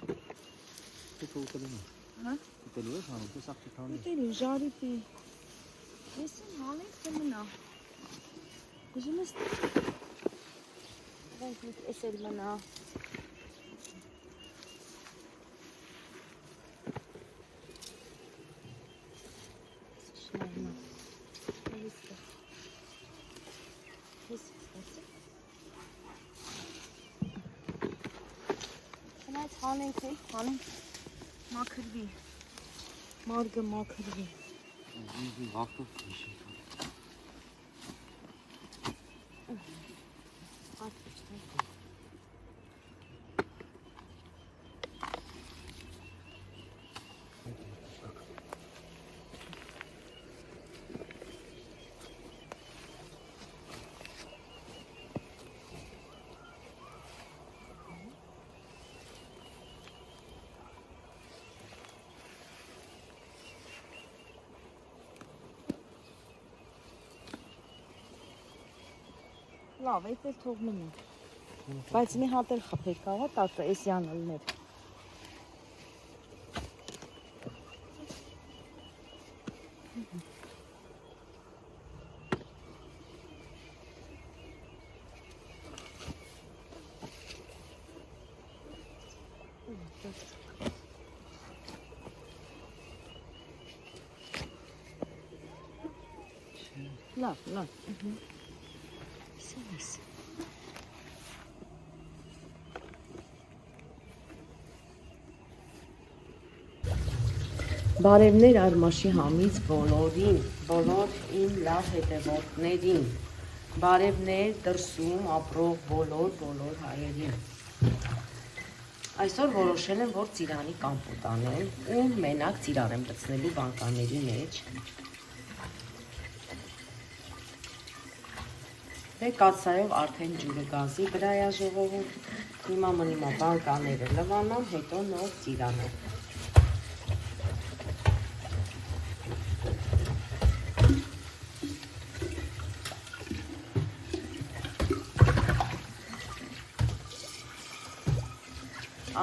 Ты утолено. Հա։ Утолено ես հանում, տեսակ թիթանի։ Ուտելի ժարիտի։ Ես հալես կմնա։ Ուզում ես Դրանք էս էլ մնա։ Շնորհնա։ Ես Հնայց հանենք է, հանենք մաքրվի, մարգը մաքրվի։ Վաղտով կիշի։ Լավ, այդ էլ թող մնա։ Բայց մի հատ էլ խփեք կարա, տակը էս յանալներ։ Լավ, լավ։ Սենիս։ Բարևներ Արմաշի համից բոլորին, բոլոր իմ լավ հետևորդներին, բարևներ դրսում ապրող բոլոր հայերին։ Այսօր որոշել եմ, որ ծիրանի կամպոտ անեմ ու մենակ ծիրան եմ լցնելու բանկաների մեջ։ Դե կացայով արդեն ջուրը գազի վրա է ժողովում, հիմա մնիմա բանկաները լվանամ, հետո նոր ծիրանը։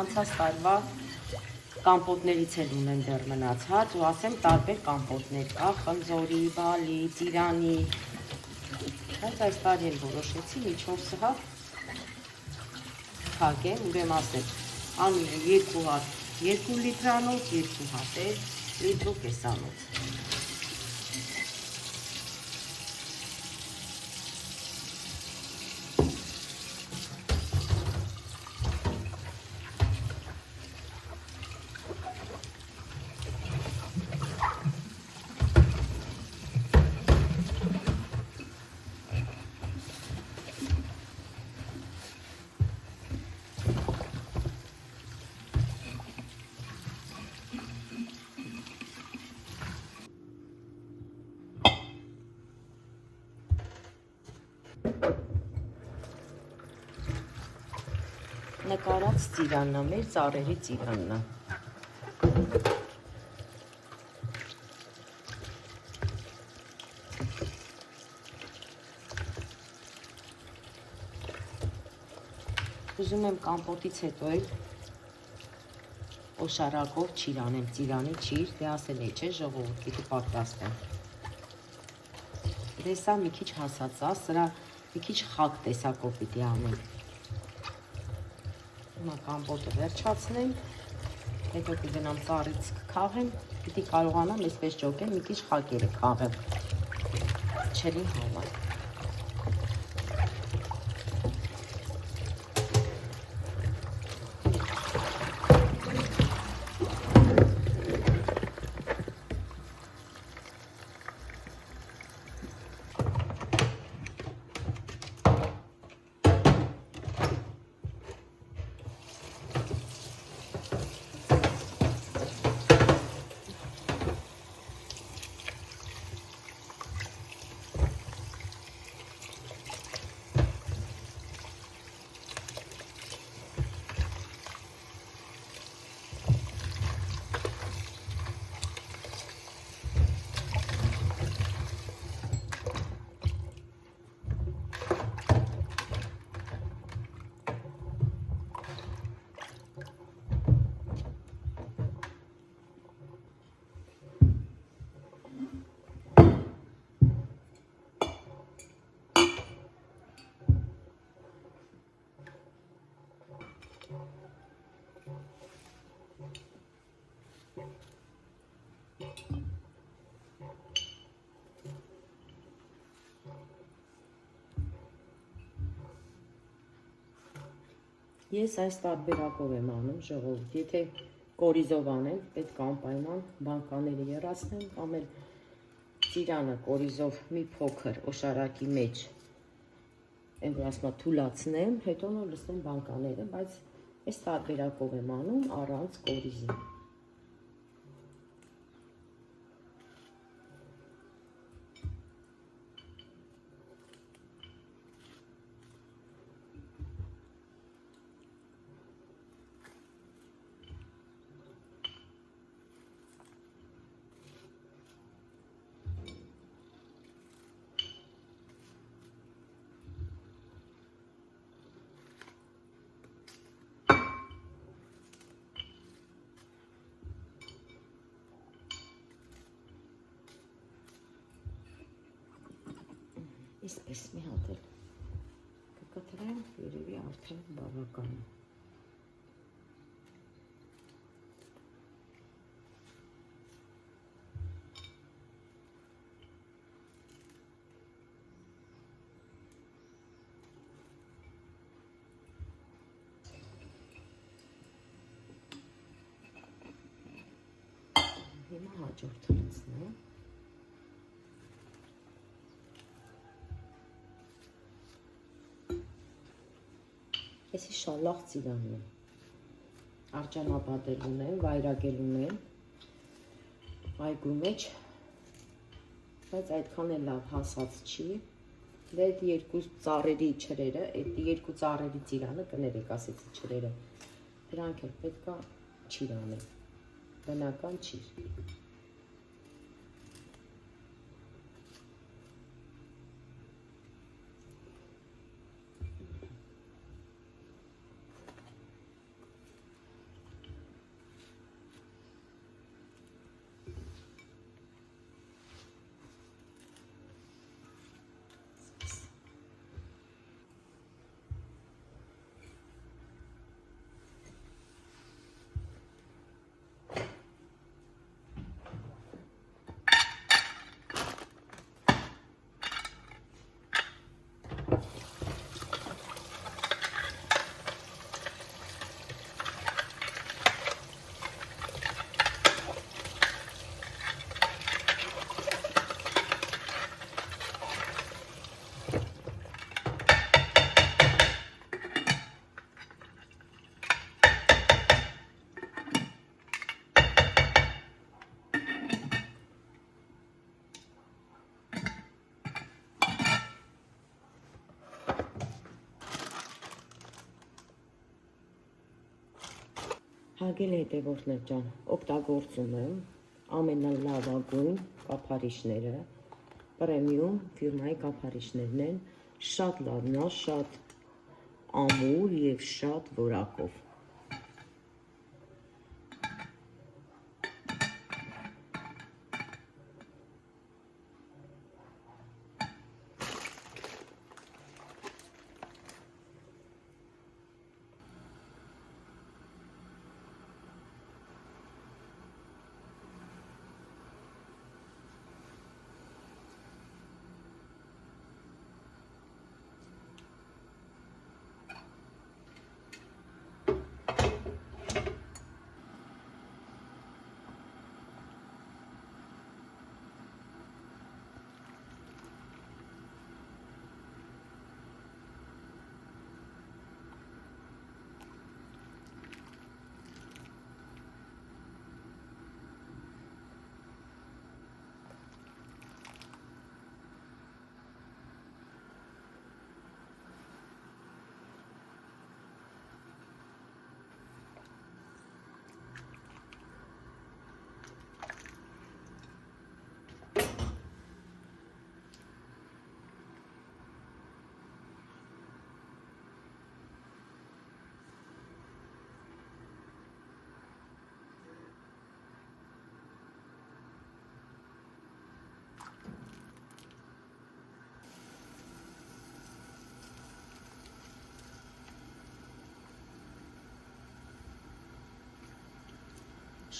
Անցած տարվա կամպոտներից էլ ունեն դեռ մնացած ու ասեմ տարբեր կամպոտներ կա, խնձորի, բալի, ծիրանի, բայց այս տարի էլ որոշեցի միջով սհավ թակեմ, ուրեմ ասել, անում է 2 հատ 2 լիտրանոց, 2 հատ է լիտրու կեսանոց։ Նկարած ծիրանն է, մեր ծառերի ծիրանն է։ Ուզում եմ կամպոտից հետո էլ օշարակով չիր անեմ, ծիրանի չիր, դե ասել է, չէ, ժողովուրդ, պիտի պատրաստեմ։ Դե սա մի քիչ հասած է, սրա մի քիչ խակ տեսակով պիտի անեմ։ Հիմա կամպոտը վերջացնեմ, հետո կգնամ ծառից կքաղեմ, պիտի կարողանամ այսպես ջոկեմ, մի քիչ խակերը քաղեմ, չելի համար։ Ես այս տարբերակով եմ անում ժողովուրդ, եթե կորիզով անեմ, պետք է անպայման բանկաները եռացնեմ, կամ էլ ծիրանը կորիզով մի փոքր օշարակի մեջ եմ որ ասма թուլացնեմ, հետո նոր լցնեմ բանկաները, բայց այս տարբերակով եմ անում առանց կորիզի։ Իսպես մի հատ էլ կկտրեմ, երևի արդեն բավական է։ Հիմա հաջորդը լցնեմ։ Էսի շալախ ծիրան է, արջանապատել ունեմ, վայրագել ունեմ, այգու մեջ, բայց այդքան էլ լավ հասած չի, դե այդ երկու ծառերի չրերը, այդ երկու ծառերի ծիրանը կներեք ասեցի չրերը, դրանք էլ պետք է չիր անել, բնական չիր։ Հարգելի հետևորդներ ջան, օգտագործում եմ ամենալավագույն կափարիչները, պրեմիում ֆիրմայի կափարիչներն են, շատ լավն է, շատ ամուր և շատ որակով։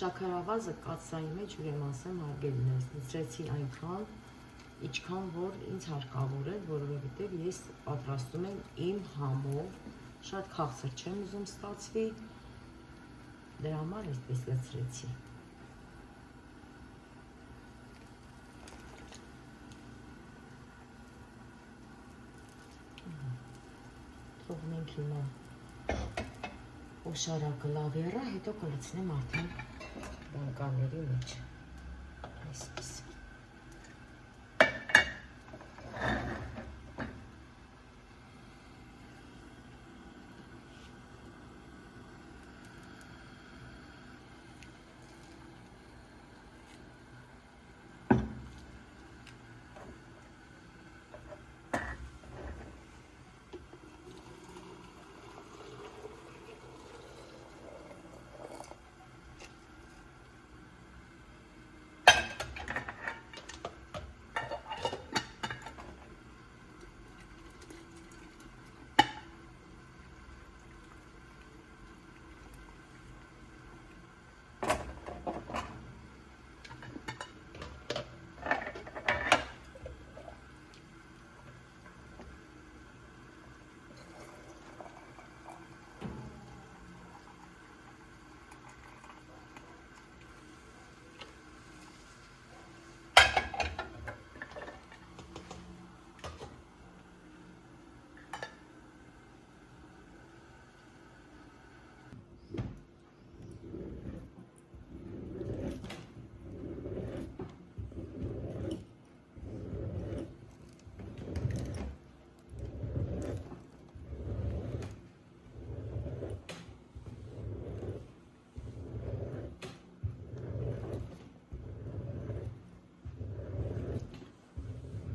Շաքարավազը կաթսայի մեջ ուրեմն ասեմ հարգելիներս լցրեցի այնքան, ինչքան որ ինձ հարկավոր է, որովհետև ես պատրաստում եմ իմ համով Շատ քաղցր չեմ ուզում ստացվի, դրա համար այսպես լցրեցի։ Թողնենք հիմա օշարակը լավ եռա, հետո կլցնեմ արդեն բանկաների մեջ, այսպես։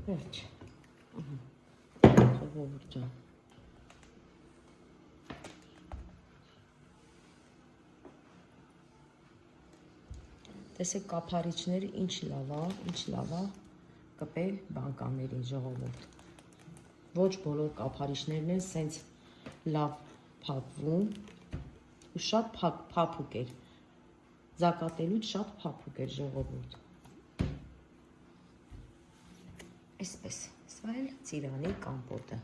Վերջ, խողովուր ջան, տեսեք կափարիչները ինչ լավա կպե բանկաններին ժողովուրդ, ոչ բոլոր կափարիչներն են սենց լավ փափվում ու շատ փափուկ էր, զակատելուց շատ փափուկ էր ժողովուրդ, այսպես, սա էլ ծիրանի կամպոտը,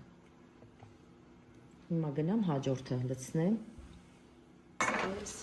հիմա գնամ հաջորդը լցնեմ, այսպես,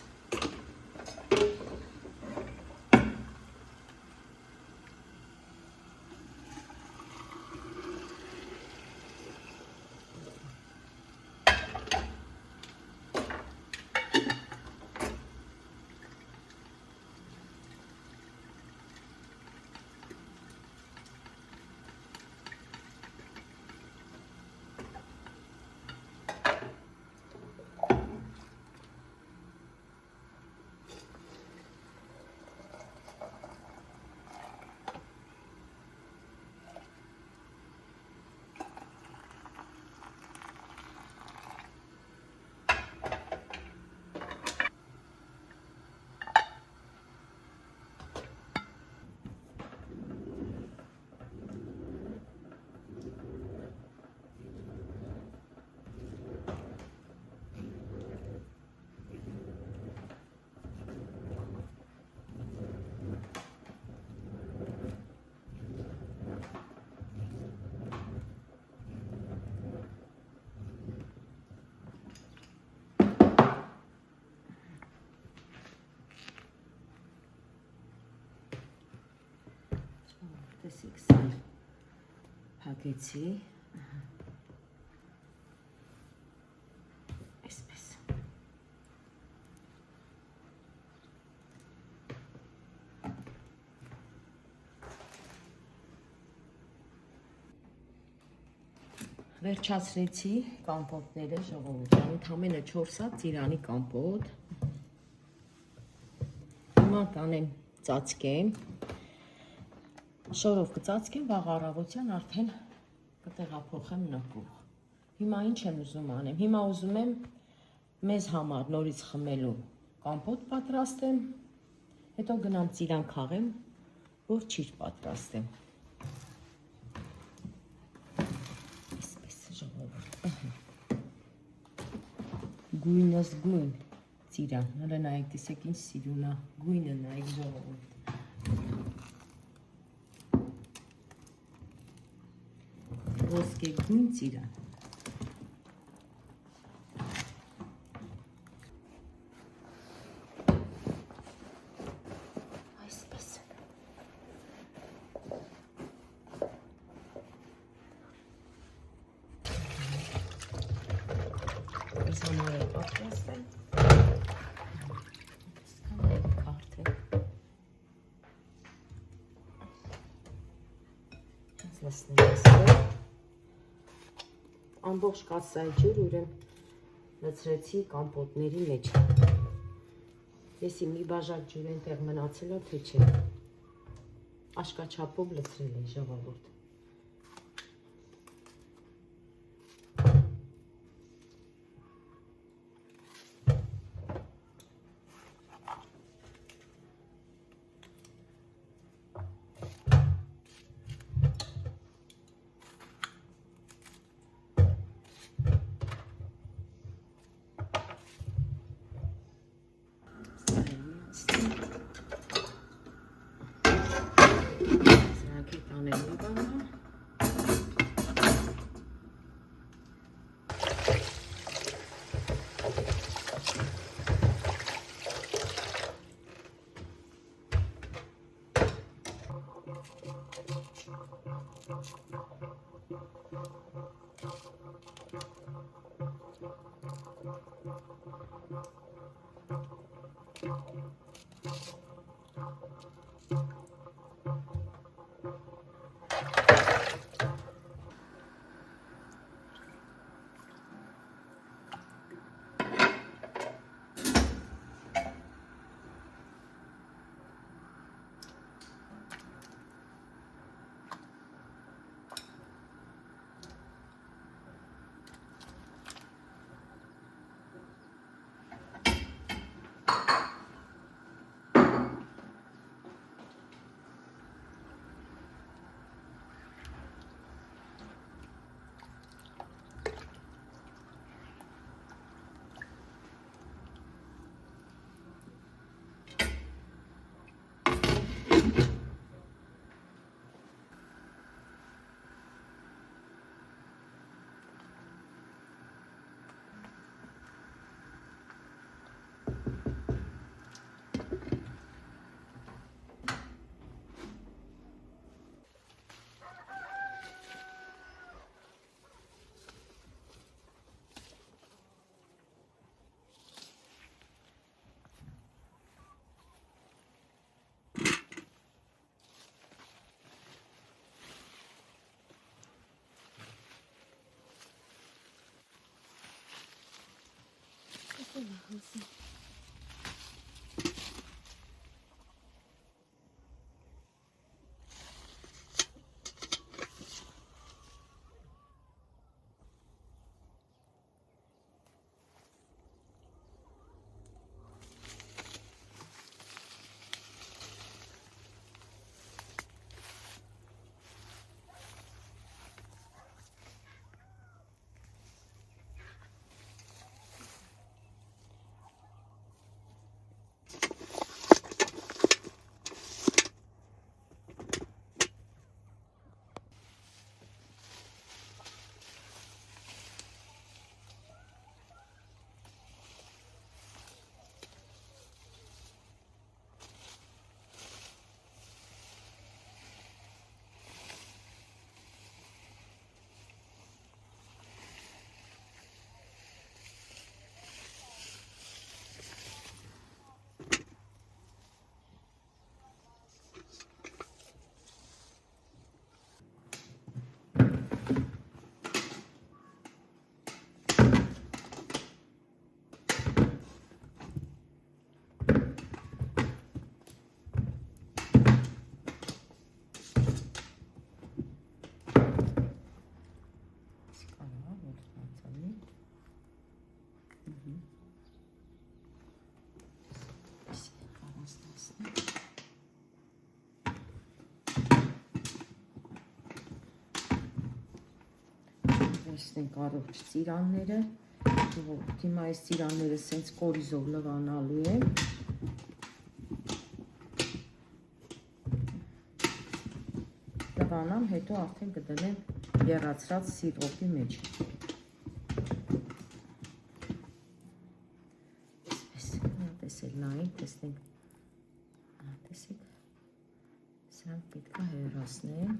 տեսեք սա փակեցի, այսպես, վերջացրեցի կամպոտները ժողովուրդ, ընդամենը 4 հատ ծիրանի կամպոտ, հիմա կանեմ ծածկեմ, շորով կծածկեմ, վաղ առավոտյան արդեն կտեղափոխեմ նկուղ, հիմա ինչ եմ ուզում անեմ, հիմա ուզում եմ մեզ համար նորից խմելու կամպոտ պատրաստեմ, հետո գնամ ծիրան քաղեմ, որ ճիշտ պատրաստեմ, գույնս գույն ծիրան, հələ նայեք, տեսեք ինչ սիրուն է, գույնը նայեք ժողովուրդ, ոսկե գույն ծիրան, լցնել ասել։ Ամբողջ կասայի ջուր ուրեմն լցրեցի կամպոտների մեջ։ Եսի մի բաժակ ջուր այնտեղ մնացել է, թե չէ։ Աշկաչափով լցրել էի ժողովուրդ։ Տեսնենք առողջ ծիրանները, հիմա այս ծիրանները սենց կորիզով լվանալու եմ, լվանամ, հետո արդեն կդնեմ եռացրած սիրոպի մեջ, տեսեք նային, տեսնենք, տեսեք, սրանք պետք է հեռացնեմ,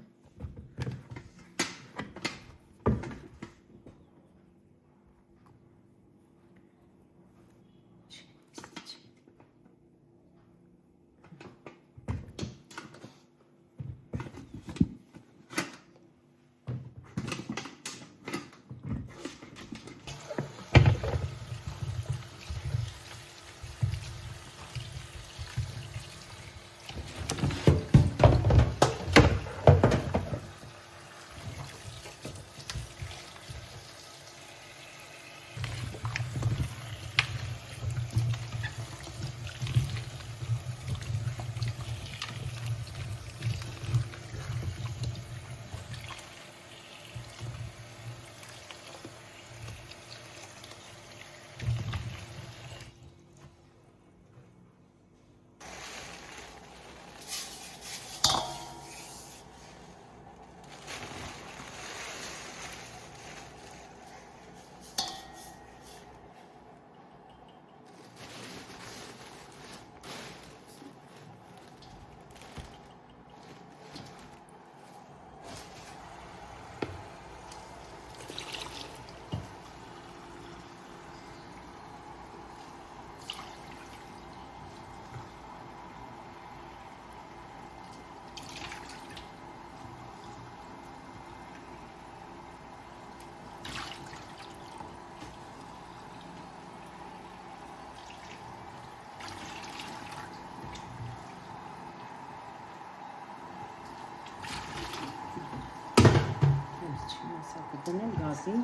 մազին։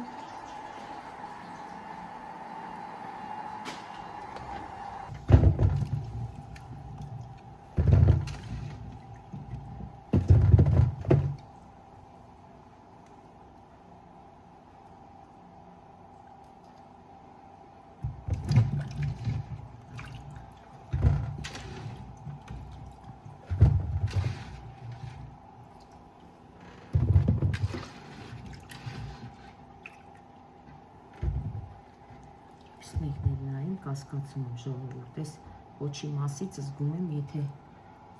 Մեկնելնային կասկածում եմ ժողովուրդ, ես ոչի մասից զգում եմ, եթե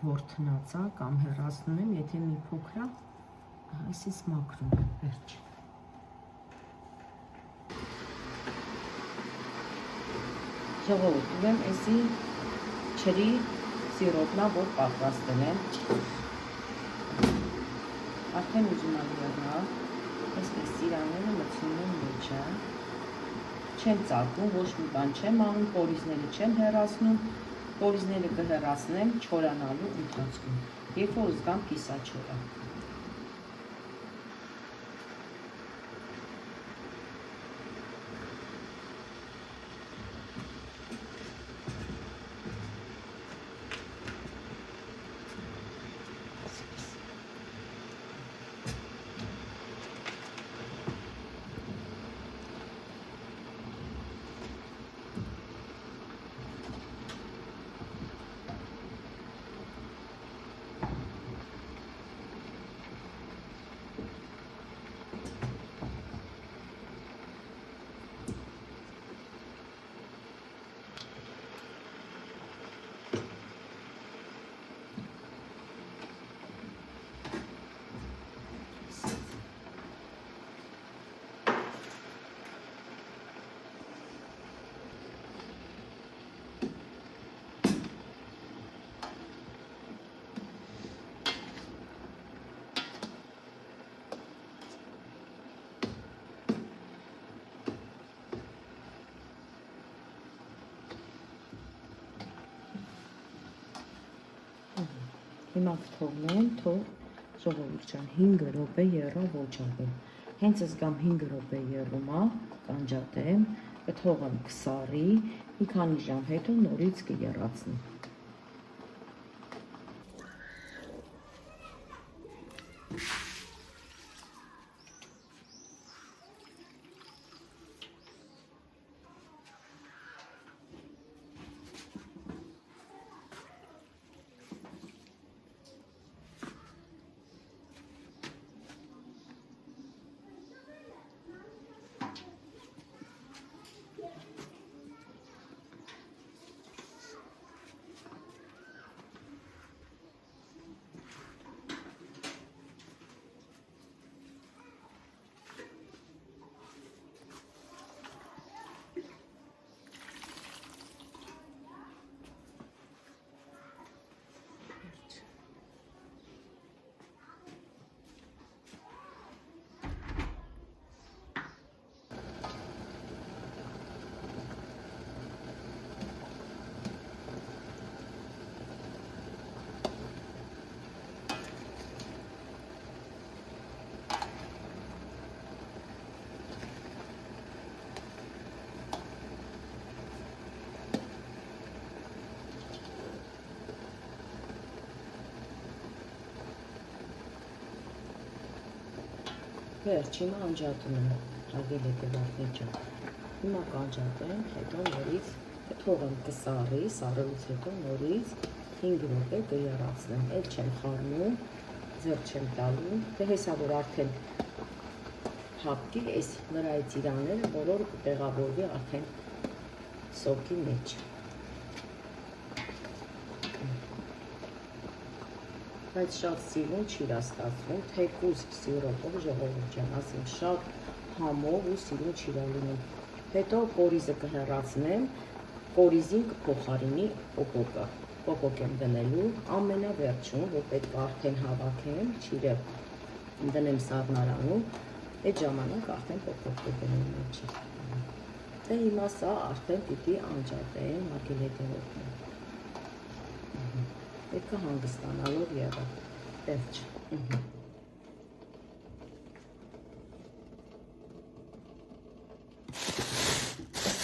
որդնացա կամ հեռացնում եմ, եթե մի փոքրա, այսից մաքրում եմ, վերջ։ Ժողովուրդ, ուրեմ էսի չրի սիրոտնա, որ պատրաստել եմ, արդեն ուզում եմ եղնա, այսպես սիրաները մցնում եմ մեջը, չեմ ծակում, ոչ մի բան չեմ անում, կորիզները չեմ հեռացնում, կորիզները կհեռացնեմ չորանալու ընթացքում, երբ որ զգամ կիսաչորը։ Հիմա կթողնեմ, թող ժողովուրդ ջան 5 րոպե եռավ օջախում։ Հենց զգամ 5 րոպե եռումա, կանջատեմ, կթողեմ կսառի, մի քանի ժամ հետո նորից կեռացնեմ։ Վերջ, հիմա անջատում եմ, հագել եք վարդի ջան, հիմա կանջատեմ, հետո նորից կթողեմ կսառի, սառելուց հետո նորից 5 րոպե կեռացնեմ, էլ չեմ խառնում, ձեռ չեմ տալու, դե հեսա որ արդեն հապկի, այս նրայից իրանները բոլորը կտեղավորվի արդեն սոկի մեջ։ Բայց շատ սիրուն չի ստացվում, թեկուզ սիրոպով ժողովուրդ ջան, ասեմ, շատ համով ու սիրուն չի լինում։ Հետո կորիզը կհեռացնեմ, կորիզին կփոխարինի պոպոկը։ Պոպոկ եմ դնելու ամենավերջում, որ պետք է արդեն հավաքեմ, ճիրը դնեմ սառնարանում, այդ ժամանակ արդեն պոպոկ կդնեմ մեջը։ Դե հիմա սա արդեն պիտի անջատեմ, հագելետերով։ Պետք է հանգստանալով եղավ, վերջ։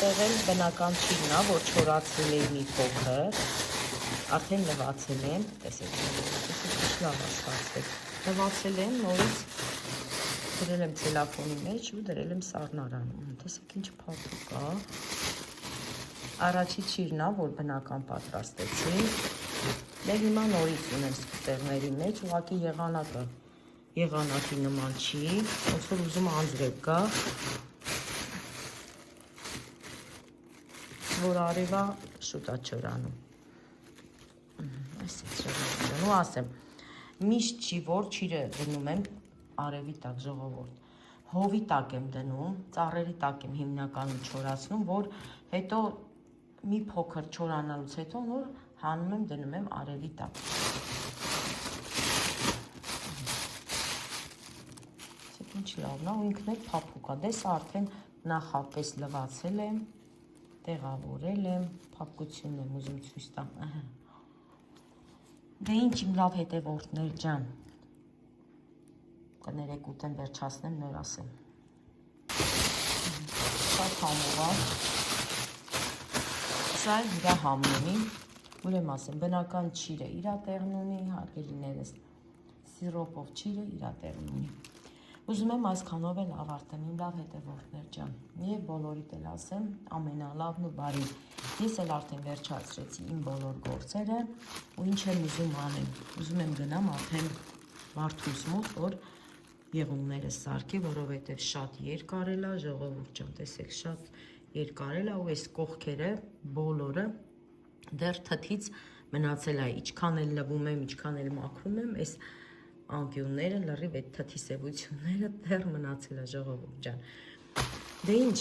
այստեղ էլ բնական չինն է, որ չորացրել էի մի փոքր, արդեն լվացել եմ, տեսեք, լավ աստացվեք, լվացել եմ, նորից դրել եմ ցելոֆոնի մեջ ու դրել եմ սառնարանում, տեսեք ինչ փափուկ է, առաջի չիրն է, որ բնական պատրաստեցի, դե հիմա նորից ունեմ սկուտերների մեջ, ուղղակի եղանակի նման չի, ոնց որ ուզում անձրև կա, որ արևա շուտ է չորանում, ու ասեմ, միշտ չի, որ չիրը դնում եմ արևի տակ, ժողովուրդ, հովի տակ եմ դնում, ծառերի տակ եմ հիմնականում չորացնում, որ հետո մի փոքր չորանալուց հետո նոր հանում եմ դնում եմ արևի տակ։ Ինչ լավն է, ու ինքն էլ փափուկ է, դες արդեն նախապես լվացել եմ, տեղավորել եմ, փափկությունն եմ ուզում ցույց տամ, դե ինչ իմ լավ հետևորդներ ջան, կներեք ուտեմ վերջացնեմ, նոր ասեմ, շատ համով է, սա էլ իրա համնունի, ուրեմ ասեմ, բնական չիրը իրա տեղն ունի, հարգելիներս, սիրոպով չիրը իրա տեղն ունի, ուզում եմ այսքանով էլ ավարտեմ, իմ լավ հետևորդներ ջան, և բոլորիդ էլ ասեմ, ամենալավն ու բարի, ես էլ արդեն վերջացրեցի իմ բոլոր գործերը, ու ինչ եմ ուզում անեմ, ուզում եմ գնամ արդեն Վարդուս մոտ, որ եղուններս սարքի, որովհետև շատ երկար էլ է, ժողովուրդ ջան, տեսեք, շատ երկար էլ է, ու այս կողքերը, բոլորը, դեռ թթից մնացել է, ինչքան էլ լվում եմ, ինչքան էլ մաքրում եմ, այս անկյունները, լրիվ այդ թթի սևությունները դեռ մնացել է ժողովուրդ ջան, դե ինչ,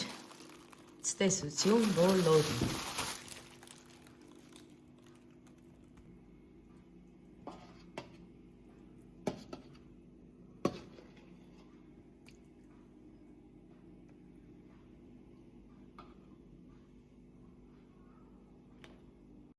ցտեսություն բոլորի։